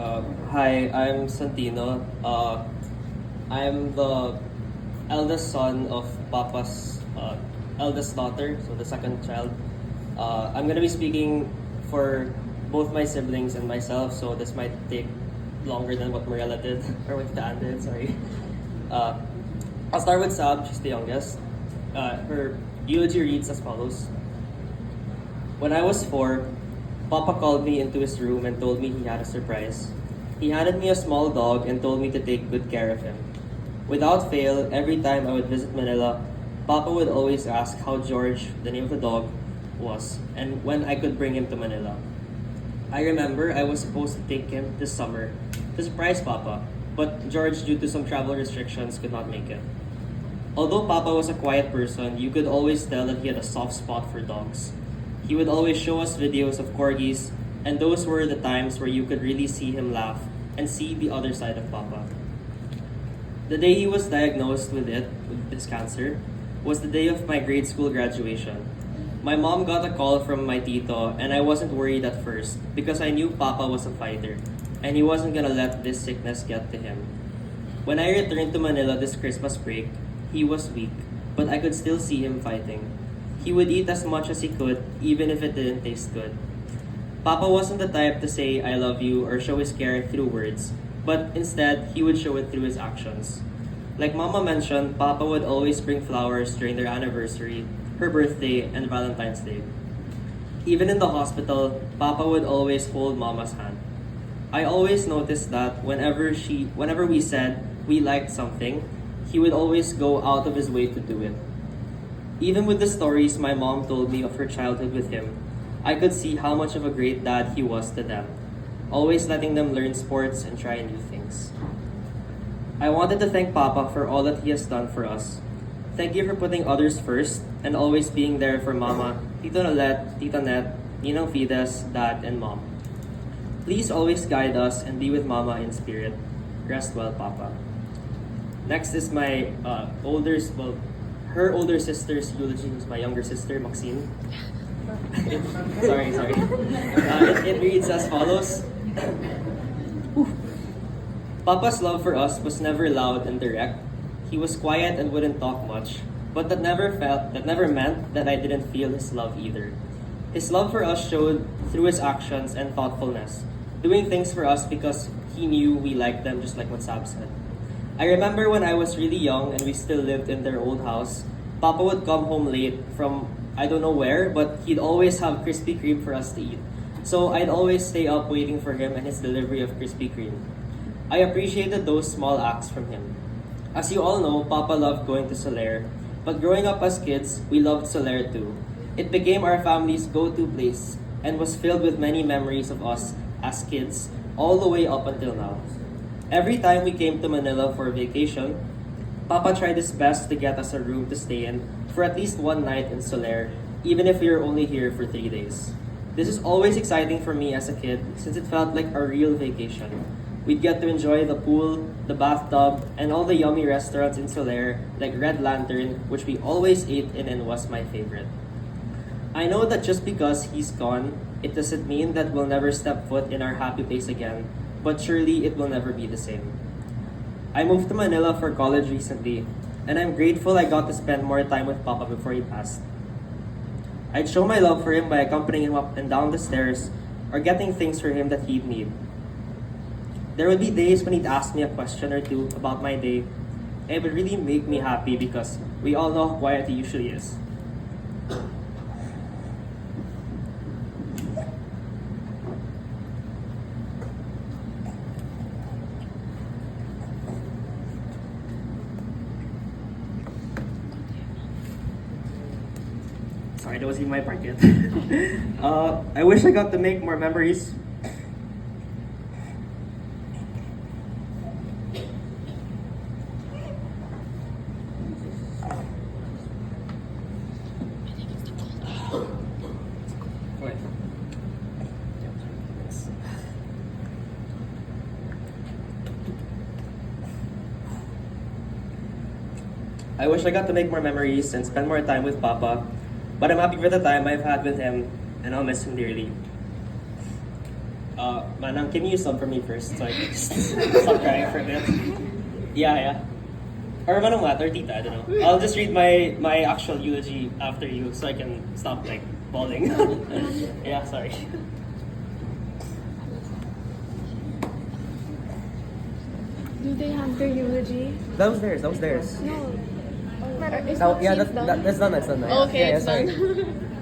Hi, I'm Santino. I'm the eldest son of Papa's eldest daughter, so the second child. I'm gonna be speaking for both my siblings and myself, so this might take longer than what Mariella did, or what Dan did, sorry. Uh, I'll start with Sab, she's the youngest. Her eulogy reads as follows. When I was 4, Papa called me into his room and told me he had a surprise. He handed me a small dog and told me to take good care of him. Without fail, every time I would visit Manila, Papa would always ask how George, the name of the dog, was and when I could bring him to Manila. I remember I was supposed to take him this summer to surprise Papa, but George, due to some travel restrictions, could not make it. Although Papa was a quiet person, you could always tell that he had a soft spot for dogs. He would always show us videos of corgis, and those were the times where you could really see him laugh and see the other side of Papa. The day he was diagnosed with his cancer, was the day of my grade school graduation. My mom got a call from my tito, and I wasn't worried at first because I knew Papa was a fighter, and he wasn't gonna let this sickness get to him. When I returned to Manila this Christmas break, he was weak, but I could still see him fighting. He would eat as much as he could, even if it didn't taste good. Papa wasn't the type to say I love you or show his care through words, but instead, he would show it through his actions. Like Mama mentioned, Papa would always bring flowers during their anniversary, her birthday, and Valentine's Day. Even in the hospital, Papa would always hold Mama's hand. I always noticed that whenever we said we liked something, he would always go out of his way to do it. Even with the stories my mom told me of her childhood with him, I could see how much of a great dad he was to them, always letting them learn sports and try new things. I wanted to thank Papa for all that he has done for us. Thank you for putting others first and always being there for Mama, Tito Nolet, Tita Net, Ninang Fides, Dad, and Mom. Please always guide us and be with Mama in spirit. Rest well, Papa. Next is my her older sister's eulogy, who's my younger sister, Maxine. sorry. It reads as follows. Papa's love for us was never loud and direct. He was quiet and wouldn't talk much, but that never meant that I didn't feel his love either. His love for us showed through his actions and thoughtfulness, doing things for us because he knew we liked them, just like what Sab said. I remember when I was really young and we still lived in their old house, Papa would come home late from I don't know where, but he'd always have Krispy Kreme for us to eat. So I'd always stay up waiting for him and his delivery of Krispy Kreme. I appreciated those small acts from him. As you all know, Papa loved going to Soler, but growing up as kids, we loved Soler too. It became our family's go-to place and was filled with many memories of us as kids all the way up until now. Every time we came to Manila for vacation, Papa tried his best to get us a room to stay in for at least one night in Soler, even if we were only here for 3 days. This is always exciting for me as a kid since it felt like a real vacation. We'd get to enjoy the pool, the bathtub, and all the yummy restaurants in Soler like Red Lantern, which we always ate in and was my favorite. I know that just because he's gone, it doesn't mean that we'll never step foot in our happy place again, but surely it will never be the same. I moved to Manila for college recently, and I'm grateful I got to spend more time with Papa before he passed. I'd show my love for him by accompanying him up and down the stairs or getting things for him that he'd need. There would be days when he'd ask me a question or two about my day, and it would really make me happy because we all know how quiet he usually is. Sorry, that wasn't my part yet. I wish I got to make more memories. Wait. I wish I got to make more memories and spend more time with Papa, but I'm happy for the time I've had with him, and I'll miss him dearly. Manang, can you use some for me first so I can just stop crying for a bit? Yeah. Or Manang Mat or Tita, I don't know. I'll just read my actual eulogy after you so I can stop like bawling. Yeah, sorry. Do they have their eulogy? That was theirs. No. It's That, not yeah, seems done. that's done. That's done. Okay, yeah, it's sorry. done.